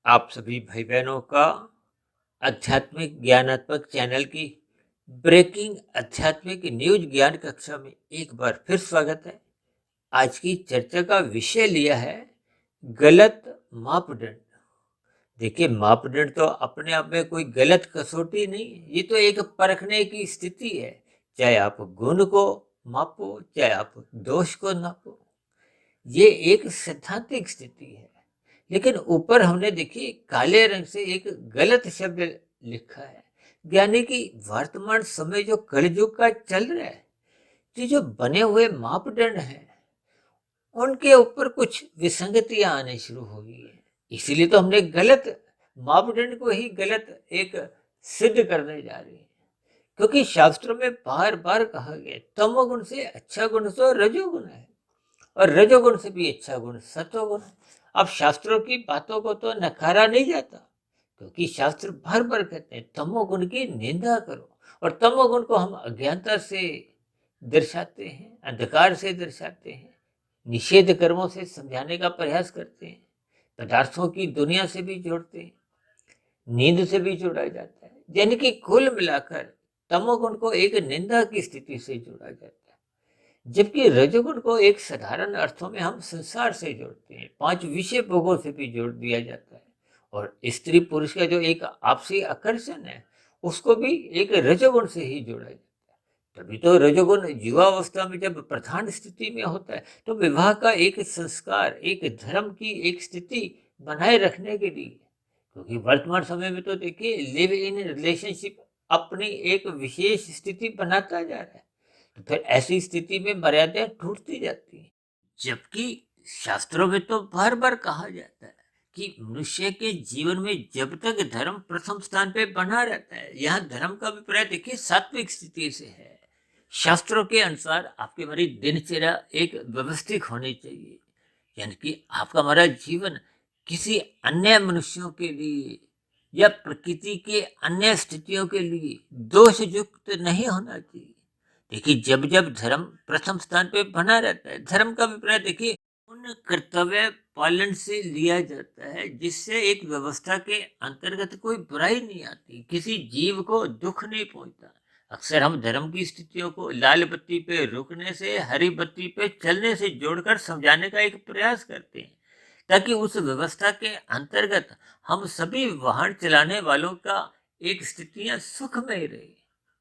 आप सभी भाई बहनों का आध्यात्मिक ज्ञानात्मक चैनल की ब्रेकिंग आध्यात्मिक न्यूज ज्ञान कक्षा में एक बार फिर स्वागत है। आज की चर्चा का विषय लिया है गलत मापदंड। देखिए, मापदंड तो अपने आप में कोई गलत कसौटी नहीं है, ये तो एक परखने की स्थिति है। चाहे आप गुण को मापो, चाहे आप दोष को नापो, ये एक सैद्धांतिक स्थिति है। लेकिन ऊपर हमने देखिए काले रंग से एक गलत शब्द लिखा है, यानी कि वर्तमान समय जो कलयुग का चल रहा है, जो बने हुए मापदंड हैं उनके ऊपर कुछ विसंगतियां आने शुरू हो गई है। इसीलिए तो हमने गलत मापदंड को ही गलत एक सिद्ध करने जा रहे हैं। क्योंकि शास्त्रों में बार बार कहा गया तमोगुण से अच्छा गुण तो रजोगुण है, और रजोगुण से भी अच्छा गुण सत्वगुण है। अब शास्त्रों की बातों को तो नकारा नहीं जाता, क्योंकि शास्त्र बार बार कहते हैं तमोगुण की निंदा करो, और तमोगुण को हम अज्ञानता से दर्शाते हैं, अंधकार से दर्शाते हैं, निषेध कर्मों से समझाने का प्रयास करते हैं, पदार्थों की दुनिया से भी जोड़ते हैं, नींद से भी जोड़ा जाता है। यानी कि कुल मिलाकर तमोगुण को एक निंदा की स्थिति से जोड़ा जाता है, जबकि रजोगुण को एक साधारण अर्थों में हम संसार से जोड़ते हैं, पांच विषय भोगों से भी जोड़ दिया जाता है, और स्त्री पुरुष का जो एक आपसी आकर्षण है उसको भी एक रजोगुण से ही जोड़ा जाता है। तभी तो रजोगुण युवावस्था में जब प्रधान स्थिति में होता है, तो विवाह का एक संस्कार, एक धर्म की एक स्थिति बनाए रखने के लिए, क्योंकि वर्तमान समय में तो देखिए लिव इन रिलेशनशिप अपनी एक विशेष स्थिति बनाता जा रहा है, तो फिर ऐसी स्थिति में मर्यादाएं टूटती जाती हैं। जबकि शास्त्रों में तो बार बार कहा जाता है कि मनुष्य के जीवन में जब तक धर्म प्रथम स्थान पे बना रहता है, यहाँ धर्म का अभिप्राय देखिए सात्विक स्थिति से है। शास्त्रों के अनुसार आपकी हमारी दिनचर्या एक व्यवस्थित होनी चाहिए, यानी कि आपका हमारा जीवन किसी अन्य मनुष्यों के लिए या प्रकृति के अन्य स्थितियों के लिए दोष युक्त नहीं होना चाहिए। देखिए, जब जब धर्म प्रथम स्थान पे बना रहता है, धर्म का अभिप्राय देखिए उन कर्तव्य पालन से लिया जाता है जिससे एक व्यवस्था के अंतर्गत कोई बुराई नहीं आती, किसी जीव को दुख नहीं पहुंचता। अक्सर हम धर्म की स्थितियों को लाल बत्ती पे रुकने से हरी बत्ती पे चलने से जोड़कर समझाने का एक प्रयास करते हैं, ताकि उस व्यवस्था के अंतर्गत हम सभी वाहन चलाने वालों का एक स्थितियां सुखमय रहे,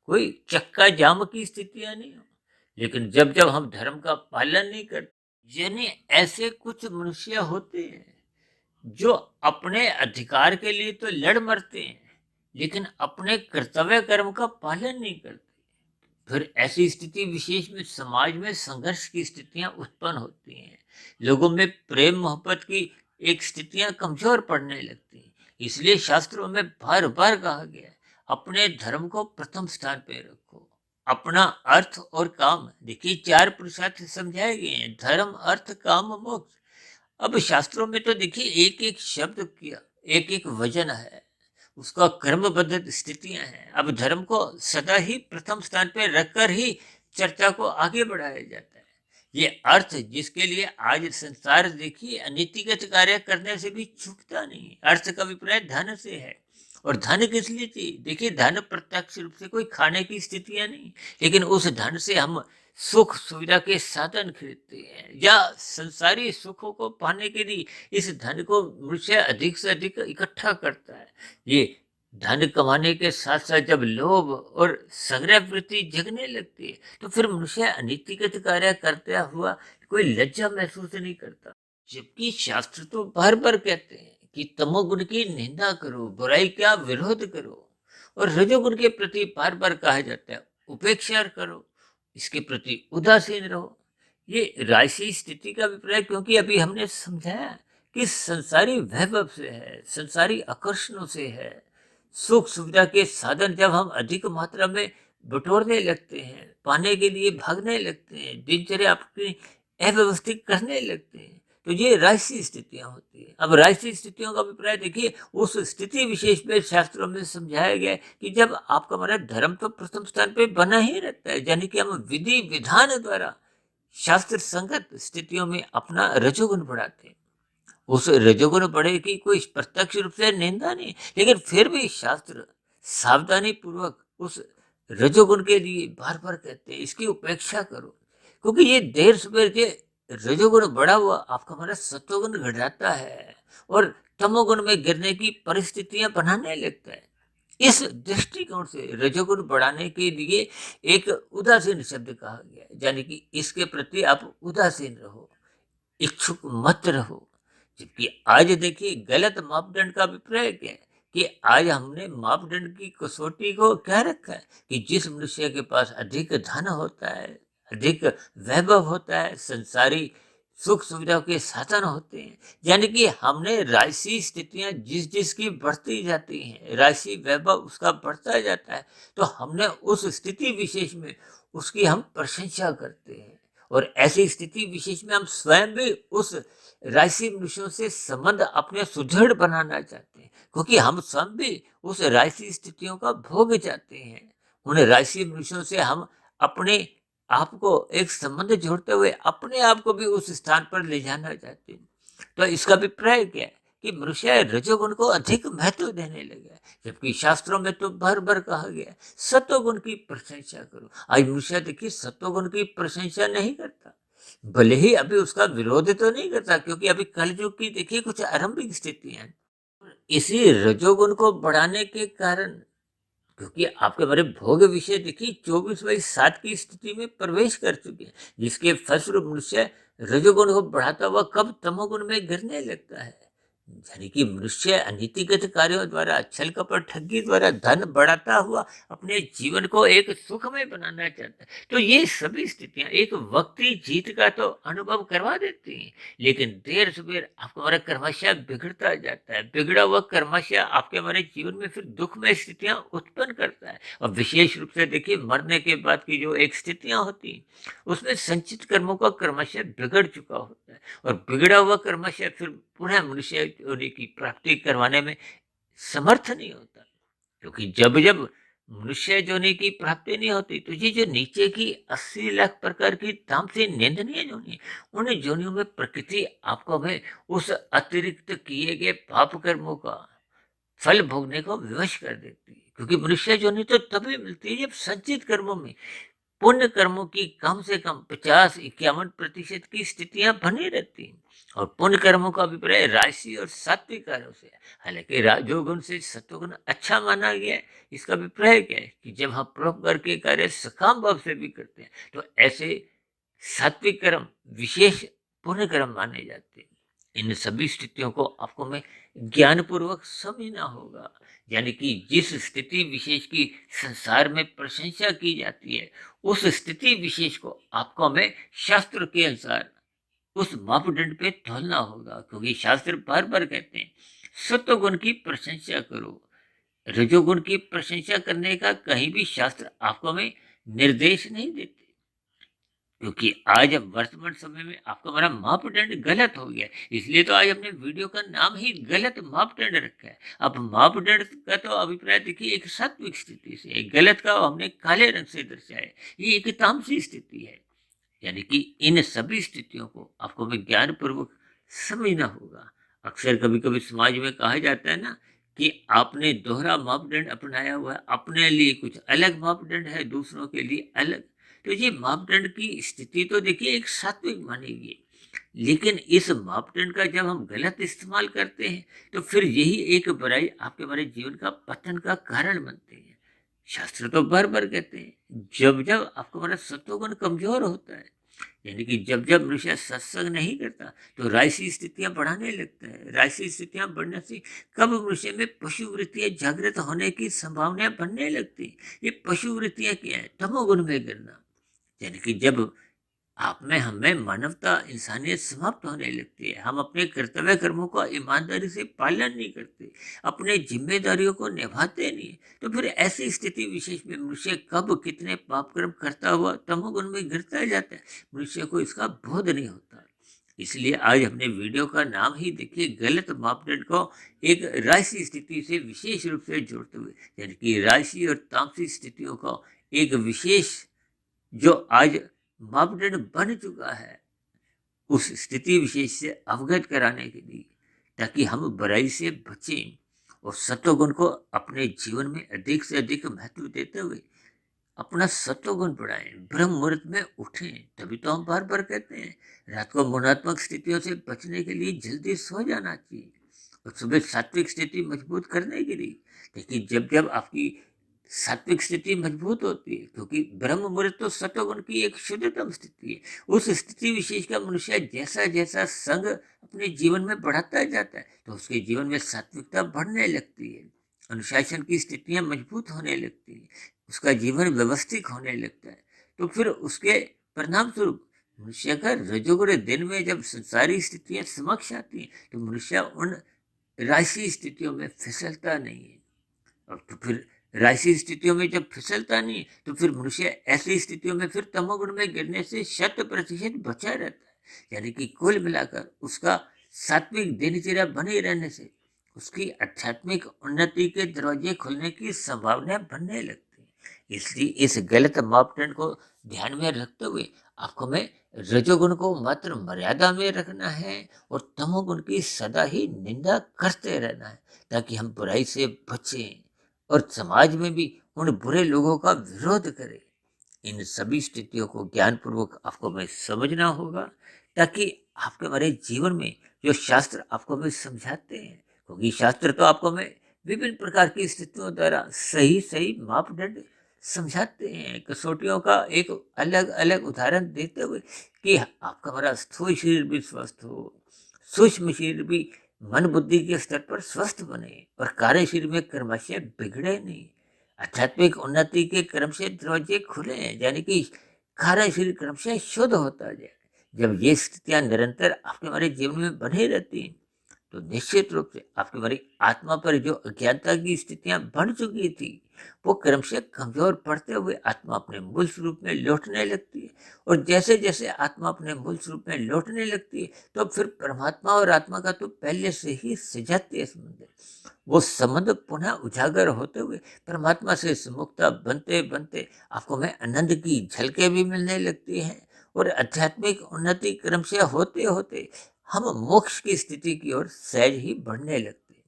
कोई चक्का जाम की स्थितियां नहीं हो। लेकिन जब जब हम धर्म का पालन नहीं करते, यानी ऐसे कुछ मनुष्य होते हैं जो अपने अधिकार के लिए तो लड़ मरते हैं, लेकिन अपने कर्तव्य कर्म का पालन नहीं करते, फिर ऐसी स्थिति विशेष में समाज में संघर्ष की स्थितियां उत्पन्न होती हैं। लोगों में प्रेम मोहब्बत की एक स्थितियां कमजोर पड़ने लगती हैं। इसलिए शास्त्रों में बार बार कहा गया है अपने धर्म को प्रथम स्थान पे रखो। अपना अर्थ और काम, देखिए चार पुरुषार्थ समझाए गए हैं, धर्म अर्थ काम मोक्ष। अब शास्त्रों में तो देखिए एक एक शब्द किया एक एक वजन है, उसका क्रमबद्ध स्थितियां हैं। अब धर्म को सदा ही प्रथम स्थान पर रखकर ही चर्चा को आगे बढ़ाया जाता है। ये अर्थ जिसके लिए आज संसार देखिए अनीतिगत कार्य करने से भी चूकता नहीं। अर्थ का अभिप्राय धन से है, और धन किस लिए चाहिए? देखिए, धन प्रत्यक्ष रूप से कोई खाने की स्थितियां नहीं, लेकिन उस धन से हम सुख सुविधा के साधन खरीदते हैं, या संसारी सुखों को पाने के लिए इस धन को मनुष्य अधिक से अधिक इकट्ठा करता है। ये धन कमाने के साथ साथ जब लोभ और संग्रह वृत्ति जगने लगती है, तो फिर मनुष्य अनीतिगत कार्य करता हुआ कोई लज्जा महसूस नहीं करता। जबकि शास्त्र तो बार बार कहते हैं कि तमोगुण की निंदा करो, बुराई का विरोध करो, और रजोगुण के प्रति बार बार कहा जाता है उपेक्षा करो, इसके प्रति उदासीन रहो। ये राशि स्थिति का अभिप्राय, क्योंकि अभी हमने समझाया कि संसारी वैभव से है, संसारी आकर्षणों से है। सुख सुविधा के साधन जब हम अधिक मात्रा में बटोरने लगते हैं, पाने के लिए भागने लगते हैं, दिनचर्या अपनी अव्यवस्थित करने लगते हैं, तो ये राजसी स्थितियां होती है। अब राजसी स्थितियों का अभिप्राय देखिए उस स्थिति विशेष में शास्त्रों में समझाया गया कि जब आपका हमारा धर्म तो प्रथम स्थान पे बना ही रहता है, यानी कि हम विधि विधान द्वारा शास्त्र संगत स्थितियों में अपना रजोगुण बढ़ाते हैं। उस रजोगुण बड़े की कोई प्रत्यक्ष रूप से निंदा नहीं, लेकिन फिर भी शास्त्र सावधानी पूर्वक उस रजोगुण के लिए बार बार कहते हैं इसकी उपेक्षा करो, क्योंकि ये देर सवेर ये रजोगुण बढ़ा हुआ आपका हमारा सत्वगुण घटाता है और तमोगुण में गिरने की परिस्थितियां बनाने लगता है। इस दृष्टिकोण से रजोगुण बढ़ाने के लिए एक उदासीन शब्द कहा गया है, यानी कि इसके प्रति आप उदासीन रहो, इच्छुक मत रहो। जबकि आज देखिए गलत मापदंड का अभिप्राय क्या है कि आज हमने मापदंड की कसौटी को क्या रखा है कि जिस मनुष्य के पास अधिक धन होता है, अधिक वैभव होता है, संसारी सुख सुविधाओं के साधन होते हैं, यानी कि हमने राशि स्थितियां जिस जिसकी बढ़ती जाती हैं, राशि वैभव उसका बढ़ता जाता है, तो हमने उस स्थिति विशेष में उसकी हम प्रशंसा करते हैं और ऐसी स्थिति विशेष में हम स्वयं भी उस राशि मनुष्यों से संबंध अपने सुदृढ़ बनाना चाहते हैं, क्योंकि हम स्वयं भी उस राशि स्थितियों का भोग चाहते हैं। उन राशि मनुष्यों से हम अपने आप को एक संबंध जोड़ते हुए अपने आप को भी उस स्थान पर ले जाना चाहते हैं। तो इसका अभिप्राय क्या है कि मनुष्य रजोगुण को अधिक महत्व देने लगा है, जबकि शास्त्रों में तो भर भर कहा गया है सत्वगुण की प्रशंसा करो। आज मनुष्य देखिए सत्वगुण की प्रशंसा नहीं करता, भले ही अभी उसका विरोध तो नहीं करता, क्योंकि अभी कलयुग की देखिए कुछ आरंभिक स्थितियां हैं। इसी रजोगुण को बढ़ाने के कारण, क्योंकि आपके हमारे भोग विषय देखिए 24/7 की स्थिति में प्रवेश कर चुके हैं, जिसके फलस्वरूप मनुष्य रजोगुण को बढ़ाता हुआ कब तमोगुण में गिरने लगता है। यानी कि मनुष्य अनीतिगत कार्यों द्वारा, छल कपट ठगी द्वारा धन बढ़ाता हुआ अपने जीवन को एक सुखमय बनाना चाहता है। तो ये सभी स्थितियां एक वक्ती जीत का तो अनुभव करवा देती हैं, लेकिन देर सवेर आपका हमारा कर्मशः बिगड़ता जाता है। बिगड़ा हुआ कर्मशः आपके हमारे जीवन में फिर दुखमय स्थितियां उत्पन्न करता है। और विशेष रूप से देखिए मरने के बाद की जो एक स्थितियां होती हैं उसमें संचित कर्मों का कर्मशः बिगड़ चुका होता है और बिगड़ा हुआ कर्मशः फिर पुनः मनुष्य होने की प्राप्ति करवाने में समर्थ नहीं होता, क्योंकि जब जब मनुष्य जोनि की प्राप्ति नहीं होती तो ये जो नीचे की 80 लाख प्रकार की तामसी निंदनीय जोनि, उन जोनियों में प्रकृति आपको हमें उस अतिरिक्त किए गए पाप कर्मों का फल भोगने को विवश कर देती है। क्योंकि मनुष्य जोनि तो तभी मिलती है जब संचित कर्मों में पुण्य कर्मों की कम से कम 50-51% की स्थितियां बनी रहती हैं। और पुण्य कर्मों का अभिप्राय राशि और सात्विक कार्यों से है। हालांकि राजोगुण से सत्वगुण अच्छा माना गया है। इसका अभिप्राय क्या है कि जब हम परोपकार के कार्य सकाम भाव से भी करते हैं तो ऐसे सात्विक कर्म विशेष पुण्य कर्म माने जाते हैं। इन सभी स्थितियों को आपको मैं ज्ञानपूर्वक समझना होगा, यानी कि जिस स्थिति विशेष की संसार में प्रशंसा की जाती है उस स्थिति विशेष को आपको हमें शास्त्र के अनुसार उस मापदंड पे तोलना होगा, क्योंकि शास्त्र बार बार कहते हैं सत्वगुण की प्रशंसा करो। रजोगुण की प्रशंसा करने का कहीं भी शास्त्र आपको हमें निर्देश नहीं देते, क्योंकि आज अब वर्तमान समय में आपका हमारा मापदंड गलत हो गया है। इसलिए तो आज हमने वीडियो का नाम ही गलत मापदंड रखा है। अब मापदंड का तो अभिप्राय देखिए एक सात्विक स्थिति से, एक गलत का हमने काले रंग से दर्शाया, ये एक तामसी स्थिति है। यानी कि इन सभी स्थितियों को आपको हमें ज्ञान पूर्वक समझना होगा। अक्सर कभी कभी समाज में कहा जाता है ना कि आपने दोहरा मापदंड अपनाया हुआ है, अपने लिए कुछ अलग मापदंड है, दूसरों के लिए अलग। तो ये मापदंड की स्थिति तो देखिए एक सात्विक मानेगी, लेकिन इस मापदंड का जब हम गलत इस्तेमाल करते हैं तो फिर यही एक बुराई आपके हमारे जीवन का पतन का कारण बनते हैं। शास्त्र तो बार बार कहते हैं जब जब आपका हमारा सत्वगुण कमजोर होता है, यानी कि जब जब मनुष्य सत्संग नहीं करता तो राशि स्थितियां बढ़ाने लगता है। राशि स्थितियां बढ़ने से कब मनुष्य में पशु वृत्तियां जागृत होने की संभावनाएं बनने लगती। ये पशु वृत्तियां क्या है? तमोगुण में गिरना। यानी कि जब आप में हमें मानवता इंसानियत समाप्त होने लगती है, हम अपने कर्तव्य कर्मों का ईमानदारी से पालन नहीं करते, अपने जिम्मेदारियों को निभाते नहीं, तो फिर ऐसी स्थिति विशेष में मनुष्य कब कितने पाप कर्म करता हुआ तमोगुण में गिरता जाता है, मनुष्य को इसका बोध नहीं होता। इसलिए आज हमने वीडियो का नाम ही देखिए गलत मापदंड को एक राशि स्थिति से विशेष रूप से जोड़ते हुए, यानी कि राशि और तामसी स्थितियों को एक विशेष जो आज मापदंड बन चुका है उस स्थिति विशेष से अवगत कराने के लिए ताकि हम बुराई से बचें और सत्वगुण को अपने जीवन में अधिक से अधिक महत्व देते हुए अपना सत्वगुण बढ़ाएं, ब्रह्म मुहूर्त में उठें। तभी तो हम बार बार कहते हैं रात को मनात्मक स्थितियों से बचने के लिए जल्दी सो जाना चाहिए और सुबह सात्विक स्थिति मजबूत करने के लिए। लेकिन जब जब आपकी सात्विक स्थिति मजबूत होती है, क्योंकि ब्रह्म मुहूर्त तो सत्वगुण की एक शुद्धतम स्थिति है, उस स्थिति विशेष का मनुष्य जैसा जैसा संग अपने जीवन में बढ़ाता जाता है तो उसके जीवन में सात्विकता बढ़ने लगती है, अनुशासन की स्थितियां मजबूत होने लगती है, उसका जीवन व्यवस्थित होने लगता है। तो फिर उसके परिणाम स्वरूप मनुष्य का रजोगुण दिन में जब संसारी स्थितियां समक्ष आती हैं तो मनुष्य उन राशि स्थितियों में फिसलता नहीं है। और तो फिर राशि स्थितियों में जब फिसलता नहीं तो फिर मनुष्य ऐसी स्थितियों में फिर तमोगुण में गिरने से 100% बचा रहता है। यानी कि कुल मिलाकर उसका सात्विक दिनचर्या बने रहने से उसकी आध्यात्मिक उन्नति के दरवाजे खुलने की संभावना बनने लगती है। इसलिए इस गलत मापदंड को ध्यान में रखते हुए आपको में रजोगुण को मात्र मर्यादा में रखना है और तमोगुण की सदा ही निंदा करते रहना है, ताकि हम बुराई से बचें और समाज में भी उन बुरे लोगों का विरोध करें। इन सभी स्थितियों को ज्ञान पूर्वक आपको में समझना होगा, ताकि आपके हमारे जीवन में जो शास्त्र आपको में समझाते हैं, क्योंकि शास्त्र तो आपको में विभिन्न प्रकार की स्थितियों द्वारा सही सही मापदंड समझाते हैं, कसौटियों का एक अलग अलग उदाहरण देते हुए कि आपका हमारा स्थूल शरीर भी स्वस्थ हो, सूक्ष्म शरीर भी मन बुद्धि के स्तर पर स्वस्थ बने और कार्य शरीर में कर्मशय बिगड़े नहीं, आध्यात्मिक उन्नति के क्रम से दरवाजे खुले हैं, यानी कि कार्य शरीर क्रम से शुद्ध होता जाए। जब ये स्थितियां निरंतर आपके हमारे जीवन में बनी रहती हैं तो निश्चित रूप से आपकी हमारी आत्मा पर जो अज्ञानता की स्थितियां बढ़ चुकी थी वो क्रमशः कमजोर पड़ते हुए आत्मा अपने मूल स्वरूप में लौटने लगती है। और जैसे जैसे आत्मा अपने मूल स्वरूप में लौटने लगती है तो फिर परमात्मा और आत्मा का तो पहले से ही सजातीय संबंध है, वो संबंध पुनः उजागर होते हुए परमात्मा से सुमुखता बनते बनते आपको में आनंद की झलकें भी मिलने लगती हैं और आध्यात्मिक उन्नति क्रमशः होते होते हम मोक्ष की स्थिति की ओर सहज ही बढ़ने लगते हैं।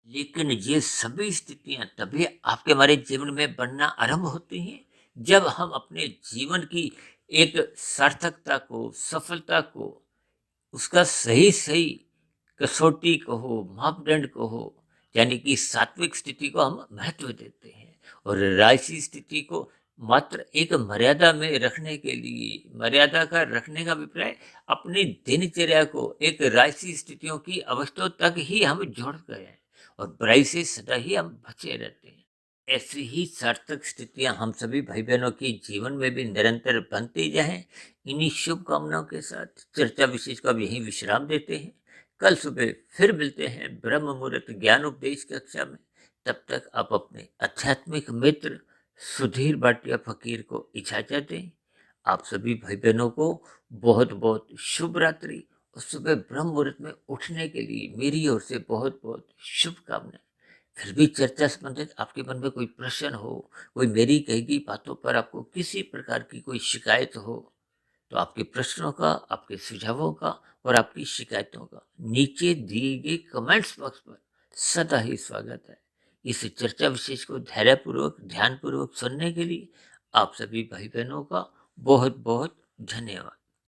लेकिन ये सभी स्थितियां तभी आपके हमारे जीवन में बनना आरंभ होती हैं जब हम अपने जीवन की एक सार्थकता को, सफलता को, उसका सही सही कसौटी कहो, मापदंड कहो, यानी कि सात्विक स्थिति को हम महत्व देते हैं और राजसी स्थिति को मात्र एक मर्यादा में रखने के लिए, मर्यादा का रखने का अभिप्राय अपनी दिनचर्या को एक राजसी स्थितियों की अवस्था तक ही हम जोड़ गए हैं और बुराई से सदा ही हम बचे रहते हैं। ऐसी ही सार्थक स्थितियां हम सभी भाई बहनों के जीवन में भी निरंतर बनती जाएं। इन्हीं शुभकामनाओं के साथ चर्चा विशेष का भी यहीं विश्राम देते हैं। कल सुबह फिर मिलते हैं ब्रह्म मुहूर्त ज्ञान उपदेश कक्षा में। तब तक आप अपने आध्यात्मिक मित्र सुधीर भाटिया फकीर को इजाजत दें। आप सभी भाई बहनों को बहुत बहुत शुभ रात्रि और सुबह ब्रह्म मुहूर्त में उठने के लिए मेरी ओर से बहुत बहुत शुभकामनाएं। फिर भी चर्चा संबंधित आपके मन में कोई प्रश्न हो, कोई मेरी कही गई बातों पर आपको किसी प्रकार की कोई शिकायत हो, तो आपके प्रश्नों का, आपके सुझावों का और आपकी शिकायतों का नीचे दिए गए कमेंट्स बॉक्स पर सदा ही स्वागत है। इस चर्चा विशेष को धैर्यपूर्वक, ध्यानपूर्वक सुनने के लिए आप सभी भाई बहनों का बहुत बहुत धन्यवाद।